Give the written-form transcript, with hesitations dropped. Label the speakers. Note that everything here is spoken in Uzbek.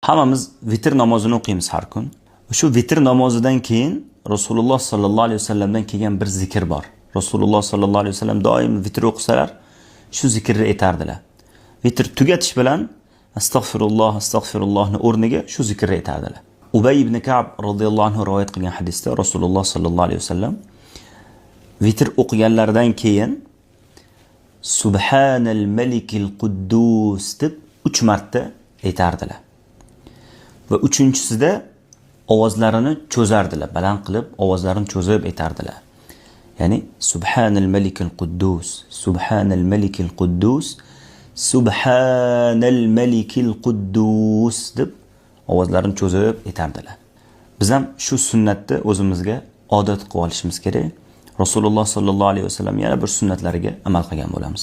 Speaker 1: Hammamiz vitr namozini o'qiymiz har kun. Shu vitr namozidan keyin Rasululloh sallallohu alayhi vasallamdan kelgan bir zikr bor. Rasululloh sallallohu alayhi vasallam doim vitr o'qisalar, shu zikrni aytardilar. Vitr tugatish bilan astag'firullohni o'rniga shu zikrni aytardilar. Ubay ibn Ka'b radhiyallohu anhu rivoyat qilgan hadisda Rasululloh sallallohu alayhi vasallam vitr o'qiganlaridan keyin Subhanal Malikil Quddus deb 3 marta aytardilar. Va uchinchisida ovozlarini cho'zardilar, baland qilib ovozlarini cho'zib aytardilar. Ya'ni Subhanal Malikil Quddus, Subhanal Malikil Quddus, Subhanal Malikil Quddus deb ovozlarini cho'zib aytardilar. Biz ham shu sunnatni o'zimizga odat qilib olishimiz kerak. Rasululloh sallallohu alayhi vasallam yana bir sunnatlariga amal qilgan bo'lamiz.